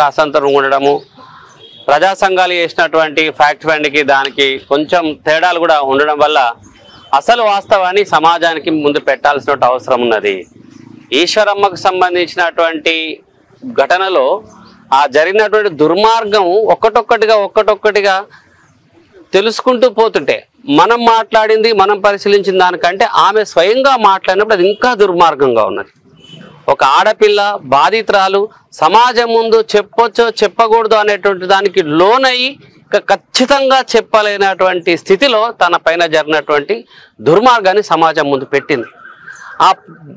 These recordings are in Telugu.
అసంతరం ఉండడము, ప్రజా సంఘాలు చేసినటువంటి ఫ్యాక్ట్ ఫైండ్కి దానికి కొంచెం తేడాలు కూడా ఉండడం వల్ల అసలు వాస్తవాన్ని సమాజానికి ముందు పెట్టాల్సిన అవసరం ఉన్నది. ఈశ్వరమ్మకు సంబంధించినటువంటి ఘటనలో ఆ జరిగినటువంటి దుర్మార్గం ఒక్కటొక్కటిగా తెలుసుకుంటూ పోతుంటే మనం మాట్లాడింది మనం పరిశీలించిన దానికంటే ఆమె స్వయంగా మాట్లాడినప్పుడు అది ఇంకా దుర్మార్గంగా ఉన్నది. ఒక ఆడపిల్ల బాధితురాలు సమాజం ముందు చెప్పొచ్చో చెప్పకూడదు అనేటువంటి దానికి లోనయ్యి ఖచ్చితంగా చెప్పలేనటువంటి స్థితిలో తన పైన జరిగినటువంటి దుర్మార్గాన్ని సమాజం ముందు పెట్టింది. ఆ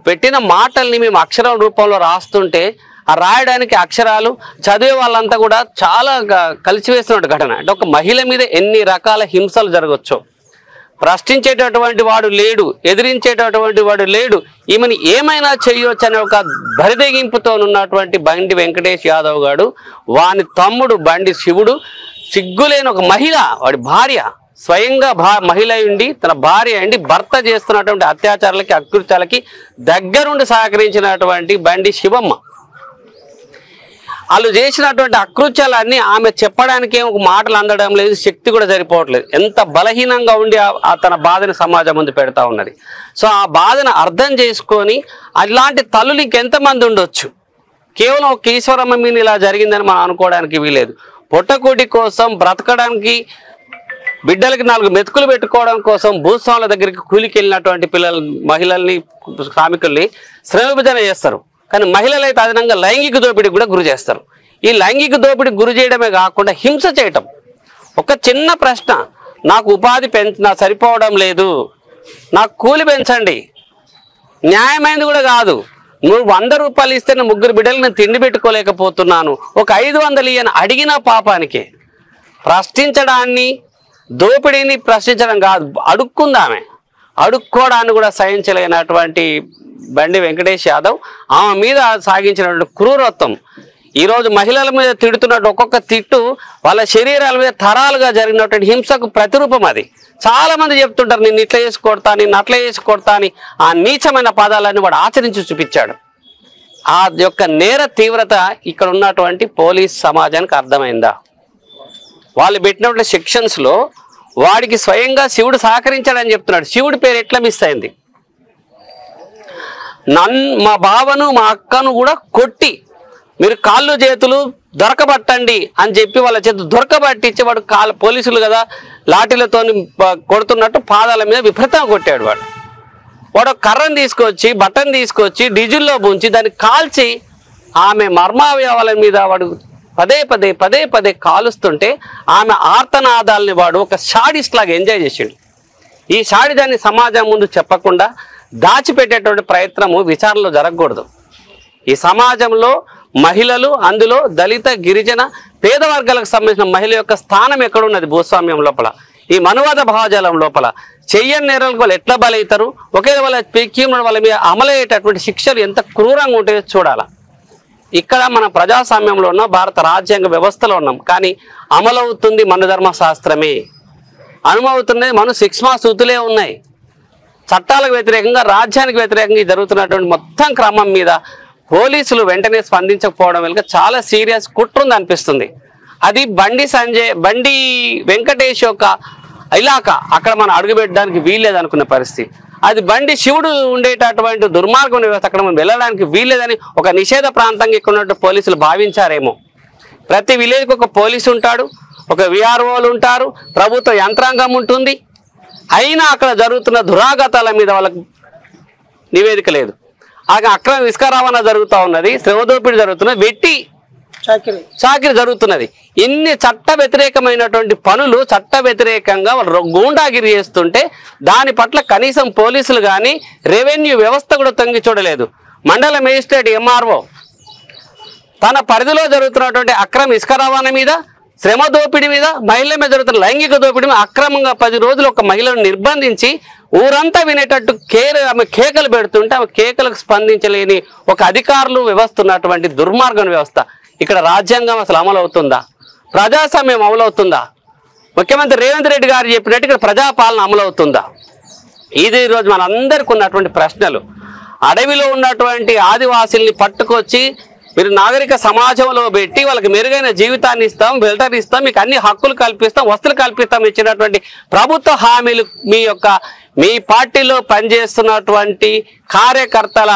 పెట్టిన మాటల్ని మేము అక్షరాల రూపంలో రాస్తుంటే ఆ రాయడానికి అక్షరాలు చదివే వాళ్ళంతా కూడా చాలా కలిసివేస్తున్న ఘటన. అంటే ఒక మహిళ మీద ఎన్ని రకాల హింసలు జరగచ్చో, ప్రశ్నించేటటువంటి వాడు లేడు, ఎదిరించేటటువంటి వాడు లేడు, ఈమెను ఏమైనా చేయొచ్చు అనే ఒక బరిదెగింపుతో ఉన్నటువంటి బండి వెంకటేష్ యాదవ్ గారు, వాని తమ్ముడు బండి శివుడు, సిగ్గులేని ఒక మహిళ, వాడి భార్య, స్వయంగా మహిళ ఉండి తన భార్య అండి భర్త చేస్తున్నటువంటి అత్యాచారాలకి అకృత్యాలకి దగ్గరుండి సహకరించినటువంటి బండి శివమ్మ, వాళ్ళు చేసినటువంటి అకృత్యాలన్నీ ఆమె చెప్పడానికి ఒక మాటలు అందడం లేదు, శక్తి కూడా సరిపోవట్లేదు. ఎంత బలహీనంగా ఉండి తన బాధని సమాజం ముందు పెడతా ఉన్నది. సో ఆ బాధను అర్థం చేసుకొని అలాంటి తల్లులు ఇంకెంతమంది ఉండొచ్చు. కేవలం ఒక ఈశ్వరమ్మ మీద ఇలా జరిగిందని మనం అనుకోవడానికి వీలేదు. పొట్టకూటి కోసం బ్రతకడానికి, బిడ్డలకి 4 మెతుకులు పెట్టుకోవడం కోసం భూస్వాముల దగ్గరికి కూలికి వెళ్ళినటువంటి మహిళల్ని శ్రామికుల్ని శ్రమ విభజన చేస్తారు. కానీ మహిళలు అయితే అదనంగా లైంగిక దోపిడీకి కూడా గురి చేస్తారు. ఈ లైంగిక దోపిడీకి గురి చేయడమే కాకుండా హింస చేయటం. ఒక చిన్న ప్రశ్న, నాకు ఉపాధి నాకు సరిపోవడం లేదు, నాకు కూలి పెంచండి, న్యాయమైనది కూడా కాదు, నువ్వు 100 రూపాయలు ఇస్తే నా 3 బిడ్డలు నేను తిండి పెట్టుకోలేకపోతున్నాను, ఒక 500 ఇయ్యని అడిగిన పాపానికి. ప్రశ్నించడాన్ని, దోపిడీని ప్రశ్నించడం కాదు, అడుక్కుందామే, అడుక్కోవడాన్ని కూడా సహించలేనటువంటి బండి వెంకటేష్ యాదవ్ ఆమె మీద సాగించినటువంటి క్రూరత్వం, ఈరోజు మహిళల మీద తిడుతున్నట్టు ఒక్కొక్క తిట్టు వాళ్ళ శరీరాల మీద తరాలుగా జరిగినటువంటి హింసకు ప్రతిరూపం. అది చాలా మంది చెప్తుంటారు, నిన్ను ఇట్లా చేసి కొడతా, నిన్ను అట్లా చేసి కొడతా అని. ఆ నీచమైన పదాలన్నీ వాడు ఆచరించి చూపించాడు. ఆ యొక్క నేర తీవ్రత ఇక్కడ ఉన్నటువంటి పోలీస్ సమాజానికి అర్థమైందా? వాళ్ళు పెట్టినటువంటి సెక్షన్స్లో వాడికి స్వయంగా శివుడు సహకరించాడని చెప్తున్నాడు. శివుడి పేరు ఎట్లా మిస్ అయింది? మా బావను మా అక్కను కూడా కొట్టి మీరు కాళ్ళు చేతులు దొరకబట్టండి అని చెప్పి వాళ్ళ చేతులు దొరకబట్టించి వాడు పోలీసులు కదా లాఠీలతో కొడుతున్నట్టు పాదాల మీద విపరీతంగా కొట్టాడు. వాడు కర్రను తీసుకొచ్చి బట్టను తీసుకొచ్చి డీజిల్లో bunచి దాన్ని కాల్చి ఆమె మర్మావయవాల మీద వాడు పదే పదే కాలుస్తుంటే ఆమె ఆర్తనాదాలని వాడు ఒక షాడిస్ట్ లాగా ఎంజాయ్ చేసిండు. ఈ షాడిదాన్ని సమాజం ముందు చెప్పకుండా దాచిపెట్టేటువంటి ప్రయత్నము విచారణలో జరగకూడదు. ఈ సమాజంలో మహిళలు, అందులో దళిత, గిరిజన, పేద వర్గాలకు సంబంధించిన మహిళ యొక్క స్థానం ఎక్కడున్నది భూస్వామ్యం లోపల, ఈ మనువాద భావజాలం లోపల? చెయ్యని నేరాలకు వాళ్ళు ఎట్లా బలవుతారు? ఒకే వాళ్ళ మీద అమలయ్యేటటువంటి శిక్షలు ఎంత క్రూరంగా ఉంటాయో చూడాలి. ఇక్కడ మన ప్రజాస్వామ్యంలో ఉన్నాం, భారత రాజ్యాంగ వ్యవస్థలో ఉన్నాం, కానీ అమలవుతుంది మనుధర్మ శాస్త్రమే, అనుమవుతున్నది మను శిక్షమా సూతులే ఉన్నాయి. చట్టాలకు వ్యతిరేకంగా, రాజ్యానికి వ్యతిరేకంగా జరుగుతున్నటువంటి మొత్తం క్రమం మీద పోలీసులు వెంటనే స్పందించకపోవడం వల్ల చాలా సీరియస్ కుట్ర ఉంది అనిపిస్తుంది. అది బండి వెంకటేష్ యొక్క ఇలాకా, అక్కడ మనం అడుగుపెట్టడానికి వీల్లేదనుకున్న పరిస్థితి. అది బండి శివుడు ఉండేటటువంటి దుర్మార్గం వ్యవస్థ, అక్కడ మనం వెళ్ళడానికి వీల్లేదని ఒక నిషేధ ప్రాంతంగా ఇక్కడ ఉన్నట్టు పోలీసులు భావించారేమో. ప్రతి విలేజ్కి ఒక పోలీసు ఉంటాడు, ఒక విఆర్ఓలు ఉంటారు, ప్రభుత్వ యంత్రాంగం ఉంటుంది. అయినా అక్కడ జరుగుతున్న దురాఘాతాల మీద వాళ్ళకు నివేదిక లేదు. అక్రమ ఇసుక రవాణా జరుగుతూ ఉన్నది, శ్రమ దోపిడీ జరుగుతున్నది, వెట్టి చాకిరి జరుగుతున్నది. ఇన్ని చట్ట వ్యతిరేకమైనటువంటి పనులు చట్ట వ్యతిరేకంగా వాళ్ళు గూండాగిరి చేస్తుంటే దాని పట్ల కనీసం పోలీసులు కానీ రెవెన్యూ వ్యవస్థ కూడా తొంగి చూడలేదు. మండల మేజిస్ట్రేట్ ఎంఆర్ఓ తన పరిధిలో జరుగుతున్నటువంటి అక్రమ ఇసుక రవాణా మీద, శ్రమ దోపిడీ మీద, మహిళల మీద జరుగుతున్న లైంగిక దోపిడీ మీద అక్రమంగా 10 రోజులు ఒక మహిళను నిర్బంధించి ఊరంతా వినేటట్టు ఆమె కేకలు పెడుతుంటే ఆమె కేకలకు స్పందించలేని ఒక అధికారులు వ్యవస్థ ఉన్నటువంటి దుర్మార్గం వ్యవస్థ. ఇక్కడ రాజ్యాంగం అసలు అమలవుతుందా? ప్రజాస్వామ్యం అమలవుతుందా? ముఖ్యమంత్రి రేవంత్ రెడ్డి గారు చెప్పినట్టు ఇక్కడ ప్రజాపాలన అమలవుతుందా? ఇది ఈరోజు మనందరికీ ఉన్నటువంటి ప్రశ్నలు. అడవిలో ఉన్నటువంటి ఆదివాసీల్ని పట్టుకొచ్చి మీరు నాగరిక సమాజంలో పెట్టి వాళ్ళకి మెరుగైన జీవితాన్ని ఇస్తాం, వెల్టర్ ఇస్తాం, మీకు అన్ని హక్కులు కల్పిస్తాం, వస్తువులు కల్పిస్తాం ఇచ్చినటువంటి ప్రభుత్వ హామీలు మీ పార్టీలో పనిచేస్తున్నటువంటి కార్యకర్తల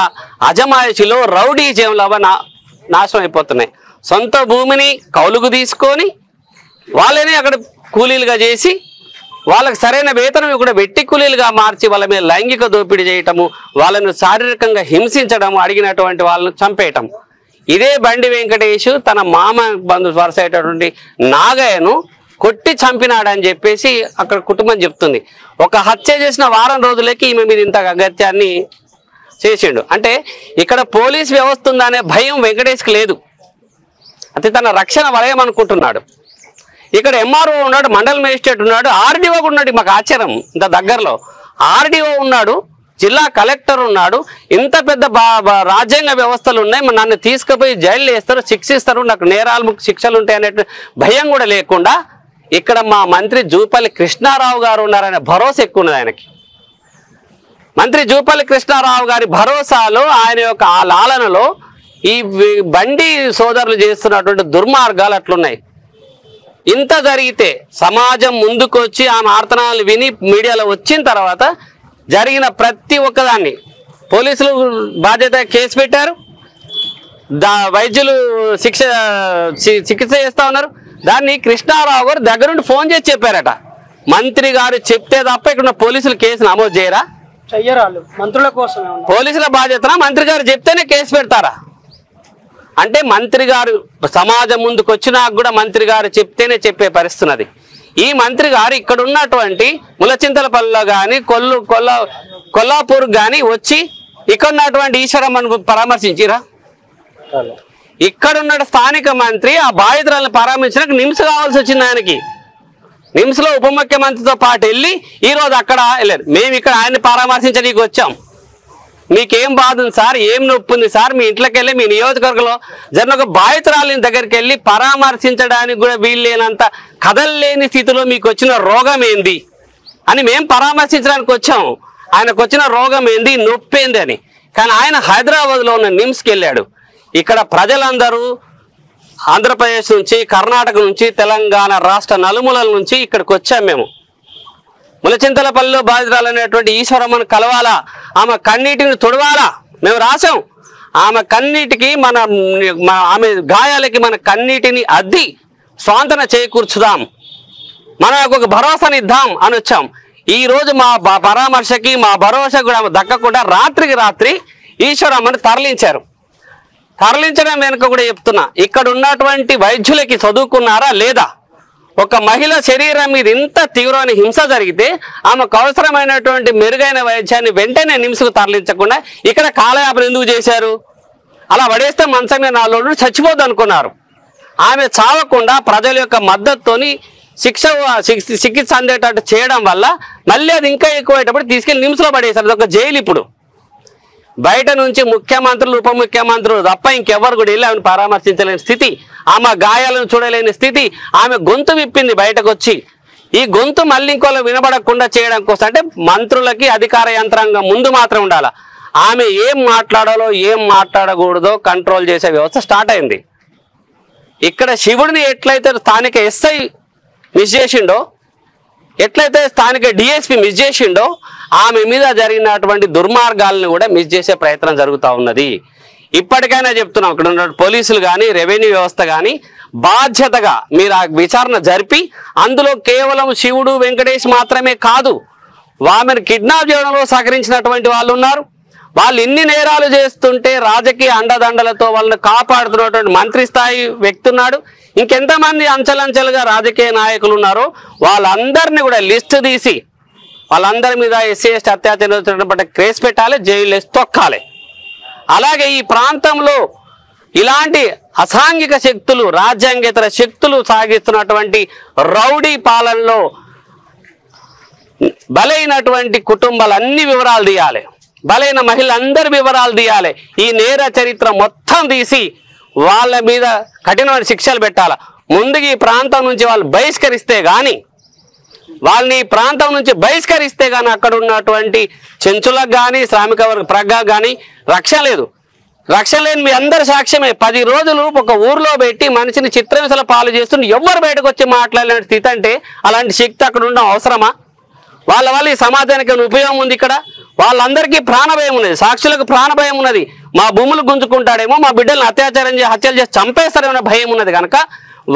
అజమాయిషిలో రౌడీజంలో నాశనం అయిపోతున్నాయి. సొంత భూమిని కౌలుకు తీసుకొని వాళ్ళని అక్కడ కూలీలుగా చేసి వాళ్ళకి సరైన వేతనం కూడా వెట్టి కూలీలుగా మార్చి వాళ్ళ మీద లైంగిక దోపిడీ చేయటము, వాళ్ళను శారీరకంగా హింసించడము, అడిగినటువంటి వాళ్ళను చంపేయటం. ఇదే బండి వెంకటేష్ తన మామ బంధు వరుస అయినటువంటి నాగయ్యను కొట్టి చంపినాడని చెప్పేసి అక్కడ కుటుంబం చెప్తుంది. ఒక హత్య చేసిన వారం రోజులకి ఈమె మీద ఇంత అగత్యాన్ని చేసిండు. అంటే ఇక్కడ పోలీస్ వ్యవస్థ ఉందనే భయం వెంకటేష్కి లేదు, అది తన రక్షణ వలయం అనుకుంటున్నాడు. ఇక్కడ ఎంఆర్ఓ ఉన్నాడు, మండల మేజిస్ట్రేట్ ఉన్నాడు, ఆర్డీఓ ఉన్నాడు. మాకు ఆశ్చర్యం, ఇంత దగ్గరలో ఆర్డీఓ ఉన్నాడు, జిల్లా కలెక్టర్ ఉన్నాడు. ఇంత పెద్ద రాజ్యాంగ వ్యవస్థలు ఉన్నాయి, నన్ను తీసుకుపోయి జైలు వేస్తారు, శిక్షిస్తారు, నాకు నేరాలు శిక్షలు ఉంటాయనే భయం కూడా లేకుండా ఇక్కడ మా మంత్రి జూపల్లి కృష్ణారావు గారు ఉన్నారనే భరోసా ఎక్కువ ఉన్నది ఆయనకి. మంత్రి జూపల్లి కృష్ణారావు గారి భరోసాలో, ఆయన యొక్క ఆ లాలనలో ఈ బండి సోదరులు చేస్తున్నటువంటి దుర్మార్గాలు అట్లున్నాయి. ఇంత జరిగితే సమాజం ముందుకొచ్చి ఆ ఆర్తనాలు విని మీడియాలో వచ్చిన తర్వాత జరిగిన ప్రతి ఒక్కదాన్ని పోలీసులు బాధ్యత కేసు పెట్టారు, వైద్యులు చికిత్స చేస్తూ ఉన్నారు. దాన్ని కృష్ణారావు గారు దగ్గర నుండి ఫోన్ చేసి చెప్పారట. మంత్రి గారు చెప్తే తప్ప ఇక్కడ పోలీసులు కేసు నమోదు చేయరా? చెయ్యరాళ్ళు, మంత్రుల కోసం. పోలీసుల బాధ్యతనా? మంత్రి గారు చెప్తేనే కేసు పెడతారా? అంటే మంత్రి గారు సమాజం ముందుకు వచ్చినా కూడా మంత్రి గారు చెప్తేనే చెప్పే పరిస్థితున్నది. ఈ మంత్రి గారు ఇక్కడ ఉన్నటువంటి ములచింతలపల్లిలో కానీ కొల్లాపూర్ కానీ వచ్చి ఇక్కడ ఉన్నటువంటి ఈశ్వరమ్మను పరామర్శించిరా? ఇక్కడ ఉన్న స్థానిక మంత్రి ఆ బాధితురాలను పరామర్శించడానికి నిమ్స్ కావాల్సి వచ్చింది ఆయనకి. నిమ్స్లో ఉప ముఖ్యమంత్రితో పాటు వెళ్ళి ఈరోజు అక్కడ వెళ్ళారు. మేము ఇక్కడ ఆయన్ని పరామర్శించడానికి వచ్చాం. మీకేం బాధ ఉంది సార్, ఏం నొప్పి ఉంది సార్, మీ ఇంట్లోకి వెళ్ళి మీ నియోజకవర్గంలో జరిగిన ఒక బాధితురాలిని దగ్గరికి వెళ్ళి పరామర్శించడానికి కూడా వీల్లేనంత కదల్లేని స్థితిలో మీకు వచ్చిన రోగం ఏంది అని మేము పరామర్శించడానికి వచ్చాం. ఆయనకు వచ్చిన రోగం ఏంది, నొప్పి ఏంది అని. కానీ ఆయన హైదరాబాద్లో ఉన్న నిమ్స్కి వెళ్ళాడు. ఇక్కడ ప్రజలందరూ ఆంధ్రప్రదేశ్ నుంచి, కర్ణాటక నుంచి, తెలంగాణ రాష్ట్ర నలుమూలల నుంచి ఇక్కడికి వచ్చాం. మేము ములచింతలపల్లిలో బాధితురాలనేటువంటి ఈశ్వరమ్మను కలవాలా, ఆమె కన్నీటిని తుడవాలా మేము రాసాం. ఆమె కన్నీటికి ఆమె గాయాలకి మన కన్నీటిని అద్ది స్వాంతన చేకూర్చుదాం, మనకు ఒక భరోసానిద్దాం అని వచ్చాం. ఈరోజు మా పరామర్శకి మా భరోసా కూడా దక్కకుండా రాత్రికి రాత్రి ఈశ్వరమ్మని తరలించారు. తరలించడం వెనుక కూడా చెప్తున్నా, ఇక్కడ ఉన్నటువంటి వైద్యులకి చదువుకున్నారా లేదా? ఒక మహిళ శరీరం మీద ఇంత తీవ్రమైన హింస జరిగితే ఆమెకు అవసరమైనటువంటి మెరుగైన వైద్యాన్ని వెంటనే నిమ్స్కు తరలించకుండా ఇక్కడ కాలయాపన ఎందుకు చేశారు? అలా పడేస్తే మంచం మీద 4 రోజులు చచ్చిపోద్దు అనుకున్నారు. ఆమె చావకుండా ప్రజల యొక్క మద్దతుతోని చికిత్స అందేటట్టు చేయడం వల్ల మళ్ళీ అది ఇంకా ఎక్కువైనప్పుడు తీసుకెళ్లి నిమ్స్లో పడేశారు. అది ఒక జైలు. ఇప్పుడు బయట నుంచి ముఖ్యమంత్రులు, ఉప ముఖ్యమంత్రులు తప్ప ఇంకెవరు కూడా వెళ్ళి ఆమెను పరామర్శించలేని స్థితి, ఆమె గాయాలను చూడలేని స్థితి. ఆమె గొంతు విప్పింది బయటకు వచ్చి. ఈ గొంతు మళ్ళీ ఇంకోళ్ళు వినబడకుండా చేయడం కోసం అంటే మంత్రులకి అధికార యంత్రాంగం ముందు మాత్రం ఉండాలి. ఆమె ఏం మాట్లాడాలో ఏం మాట్లాడకూడదో కంట్రోల్ చేసే వ్యవస్థ స్టార్ట్ అయింది. ఇక్కడ శివుడిని ఎట్లయితే స్థానిక ఎస్ఐ మిస్ చేసిండో, ఎట్లయితే స్థానిక డిఎస్పి మిస్ చేసిండో, ఆమె మీద జరిగినటువంటి దుర్మార్గాలను కూడా మిస్ చేసే ప్రయత్నం జరుగుతూ ఉన్నది. ఇప్పటికైనా చెప్తున్నాం, ఇక్కడ ఉన్న పోలీసులు కానీ రెవెన్యూ వ్యవస్థ కానీ బాధ్యతగా మీరు ఆ విచారణ జరిపి అందులో కేవలం శివుడు వెంకటేష్ మాత్రమే కాదు, ఆమెను కిడ్నాప్ చేయడంలో సహకరించినటువంటి వాళ్ళు ఉన్నారు. వాళ్ళు ఇన్ని నేరాలు చేస్తుంటే రాజకీయ అండదండలతో వాళ్ళని కాపాడుతున్నటువంటి మంత్రి స్థాయి వ్యక్తి ఉన్నాడు. ఇంకెంతమంది అంచెలంచెలుగా రాజకీయ నాయకులు ఉన్నారో వాళ్ళందరినీ కూడా లిస్ట్ తీసి వాళ్ళందరి మీద ఎస్సీ ఎస్టీ అత్యాచారం కేసు పెట్టాలి, జైలు వేసి తొక్కాలి. అలాగే ఈ ప్రాంతంలో ఇలాంటి అసాంఘిక శక్తులు, రాజ్యాంగేతర శక్తులు సాగిస్తున్నటువంటి రౌడీ పాలనలో బలైనటువంటి కుటుంబాలన్నీ వివరాలు తీయాలి, బలైన మహిళలందరి వివరాలు తీయాలి. ఈ నేర చరిత్ర మొత్తం తీసి వాళ్ళ మీద కఠినమైన శిక్షలు పెట్టాలి. ముందుగా ఈ ప్రాంతం నుంచి వాళ్ళు బహిష్కరిస్తే కానీ, వాళ్ళని ఈ ప్రాంతం నుంచి బహిష్కరిస్తే కానీ అక్కడ ఉన్నటువంటి చెంచులకు కానీ శ్రామిక వర్గ ప్రజలకు కానీ రక్షణ లేదు. రక్షణ లేని మీ అందరి సాక్ష్యమే. 10 రోజులు ఒక ఊర్లో పెట్టి మనిషిని చిత్రహింసల పాలు చేస్తుంటే ఎవ్వరు బయటకు వచ్చి మాట్లాడిన స్థితి అంటే అలాంటి శక్తి అక్కడ ఉండడం అవసరమా? వాళ్ళ వల్ల ఈ సమాజానికి ఉపయోగం ఉంది. ఇక్కడ వాళ్ళందరికీ ప్రాణభయం ఉన్నది, సాక్షులకు ప్రాణభయం ఉన్నది. మా భూములు గుంజుకుంటాడేమో, మా బిడ్డలను హత్యలు చేసి చంపేస్తారేమో భయం ఉన్నది కనుక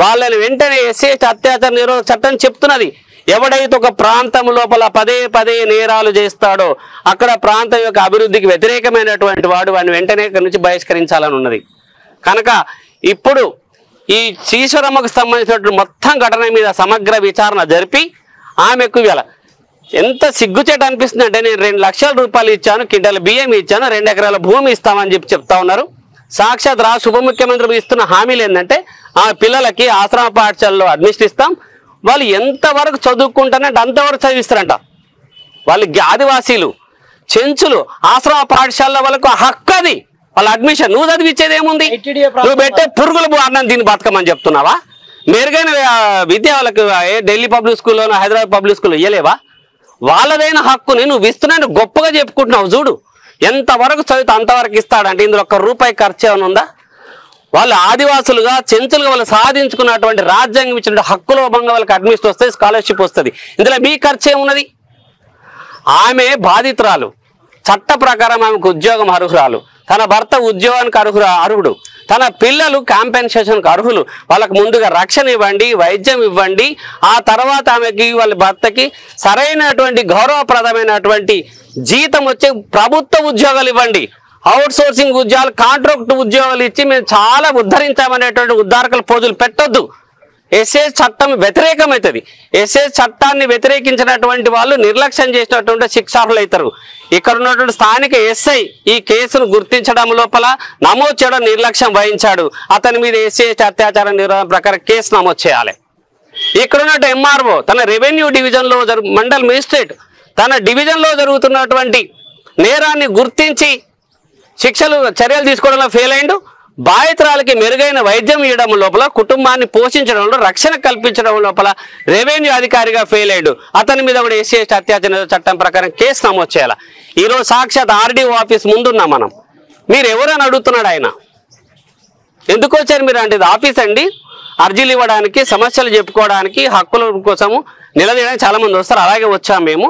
వాళ్ళని వెంటనే ఎస్సీ అత్యాచార నిరోధక చట్టం చెప్తున్నది. ఎవడైతే ఒక ప్రాంతం లోపల పదే నేరాలు చేస్తాడో అక్కడ ప్రాంతం యొక్క అభివృద్ధికి వ్యతిరేకమైనటువంటి వాడిని వెంటనే ఇక్కడి నుంచి బహిష్కరించాలని ఉన్నది. కనుక ఇప్పుడు ఈ శ్రీశ్వరమ్మకు సంబంధించినటువంటి మొత్తం ఘటన మీద సమగ్ర విచారణ జరిపి ఆమెకు ఇవాళ ఎంత సిగ్గుచేట అనిపిస్తుంది అంటే, నేను 2 లక్షల రూపాయలు ఇచ్చాను, క్వింటాల బియ్యం ఇచ్చాను, 2 ఎకరాల భూమి ఇస్తామని చెప్తా ఉన్నారు. సాక్షాత్ రాష్ట్ర ఉప ముఖ్యమంత్రి ఇస్తున్న హామీలు ఏంటంటే ఆ పిల్లలకి ఆశ్రమ పాఠశాలలో అడ్మిషన్ ఇస్తాం, వాళ్ళు ఎంతవరకు చదువుకుంటారంటే అంతవరకు చదివిస్తారంట. వాళ్ళు ఆదివాసీలు, చెంచులు, ఆశ్రమ పాఠశాలలో వాళ్ళకు హక్కు అది, వాళ్ళ అడ్మిషన్. నువ్వు చదివించేది ఏముంది? నువ్వు పెట్టే పురుగులు అన్నం దీన్ని బతకమని చెప్తున్నావా? మెరుగైన విద్య వాళ్ళకి ఢిల్లీ పబ్లిక్ స్కూల్లోనో హైదరాబాద్ పబ్లిక్ స్కూల్లో ఇయ్యలేవా? వాళ్ళదైన హక్కుని నువ్వు ఇస్తున్నాను గొప్పగా చెప్పుకుంటున్నావు. చూడు ఎంతవరకు చదివితే అంతవరకు ఇస్తాడంటే ఇందులో ₹1 ఖర్చు ఏమైనా ఉందా? వాళ్ళు ఆదివాసులుగా చెంచులుగా వాళ్ళు సాధించుకున్నటువంటి రాజ్యాంగం ఇచ్చిన హక్కులోభంగా వాళ్ళకి అడ్మిషన్ వస్తుంది, స్కాలర్షిప్ వస్తుంది. ఇందులో మీ ఖర్చు ఏమున్నది? ఆమె బాధితురాలు, చట్ట ప్రకారం ఆమెకు ఉద్యోగం అర్హురాలు, తన భర్త ఉద్యోగానికి అర్హుడు, తన పిల్లలు కాంపెన్సేషన్కి అర్హులు. వాళ్ళకు ముందుగా రక్షణ ఇవ్వండి, వైద్యం ఇవ్వండి, ఆ తర్వాత ఆమెకి వాళ్ళ భర్తకి సరైనటువంటి గౌరవప్రదమైనటువంటి జీతం వచ్చే ప్రభుత్వ ఉద్యోగాలు ఇవ్వండి. అవుట్ సోర్సింగ్ ఉద్యోగాలు, కాంట్రాక్ట్ ఉద్యోగాలు ఇచ్చి మేము చాలా ఉద్ధరించామనేటువంటి ఉద్ధారకల పోజులు పెట్టొద్దు. ఎస్ఏ చట్టం వ్యతిరేకమవుతుంది. ఎస్ఏ చట్టాన్ని వ్యతిరేకించినటువంటి వాళ్ళు నిర్లక్ష్యం చేసినటువంటి శిక్షార్హులు అవుతారు. ఇక్కడ ఉన్నటువంటి స్థానిక ఎస్ఐ ఈ కేసును గుర్తించడం లోపల నమోదు చేయడం నిర్లక్ష్యం వహించాడు. అతని మీద ఎస్ఏ అత్యాచార నిరోధన ప్రకారం కేసు నమోదు చేయాలి. ఇక్కడ ఉన్నట్టు ఎంఆర్ఓ తన రెవెన్యూ డివిజన్లో మండల్ మేజిస్ట్రేట్ తన డివిజన్లో జరుగుతున్నటువంటి నేరాన్ని గుర్తించి చర్యలు తీసుకోవడంలో ఫెయిల్ అయిండు. బాధితురాలకి మెరుగైన వైద్యం ఇవ్వడం లోపల, కుటుంబాన్ని పోషించడంలో, రక్షణ కల్పించడం లోపల రెవెన్యూ అధికారిగా ఫెయిల్ అయ్యాడు. అతని మీద కూడా ఎస్సీ అత్యాచార చట్టం ప్రకారం కేసు నమోదు చేయాలి. ఈరోజు సాక్షాత్ ఆర్డీఓ ఆఫీస్ ముందున్నాం మనం. మీరు ఎవరైనా అడుగుతున్నాడు ఆయన ఎందుకు వచ్చారు మీరు అంటే, ఇది ఆఫీస్ అండి, అర్జీలు ఇవ్వడానికి, సమస్యలు చెప్పుకోవడానికి, హక్కుల కోసము నిలదీయడానికి చాలా మంది వస్తారు. అలాగే వచ్చాము మేము.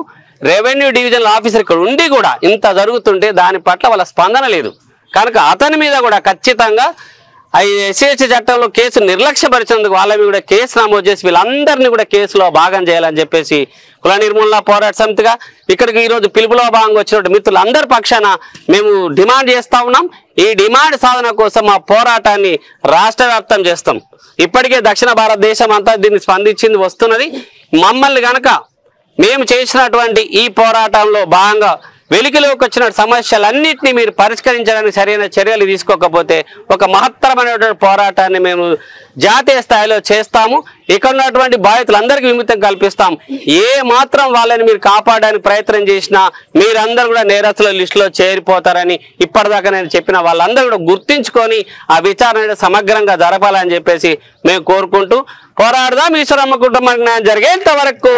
రెవెన్యూ డివిజనల్ ఆఫీసర్ ఇక్కడ ఉండి కూడా ఇంత జరుగుతుంటే దాని పట్ల వాళ్ళ స్పందన లేదు కనుక అతని మీద కూడా ఖచ్చితంగా ఎస్సీ చట్టంలో కేసు నిర్లక్ష్యపరిచినందుకు వాళ్ళ మీద కూడా కేసు నమోదు చేసి వీళ్ళందరినీ కూడా కేసులో భాగం చేయాలని చెప్పేసి కుల నిర్మూలన పోరాట సమితిగా ఇక్కడికి ఈరోజు పిలుపులో భాగంగా వచ్చినటువంటి మిత్రులందరి పక్షాన మేము డిమాండ్ చేస్తా ఉన్నాం. ఈ డిమాండ్ సాధన కోసం మా పోరాటాన్ని రాష్ట్ర వ్యాప్తం చేస్తాం. ఇప్పటికే దక్షిణ భారతదేశం అంతా దీన్ని స్పందించింది వస్తున్నది. మమ్మల్ని గనక మేము చేసినటువంటి ఈ పోరాటంలో భాగంగా వెలికిలోకి వచ్చిన సమస్యలన్నింటినీ మీరు పరిష్కరించడానికి సరైన చర్యలు తీసుకోకపోతే ఒక మహత్తరమైనటువంటి పోరాటాన్ని మేము జాతీయ స్థాయిలో చేస్తాము. ఇక్కడ ఉన్నటువంటి బాధితులందరికీ విముక్తం కల్పిస్తాం. ఏ మాత్రం వాళ్ళని మీరు కాపాడడానికి ప్రయత్నం చేసినా మీరందరూ కూడా నేరస్తుల లిస్టులో చేరిపోతారని ఇప్పటిదాకా నేను చెప్పిన వాళ్ళందరూ కూడా గుర్తించుకొని ఆ విచారణ సమగ్రంగా జరపాలని చెప్పేసి మేము కోరుకుంటూ పోరాడదాం. ఈశ్వరమ్మ కుటుంబానికి న్యాయం జరిగేంత వరకు.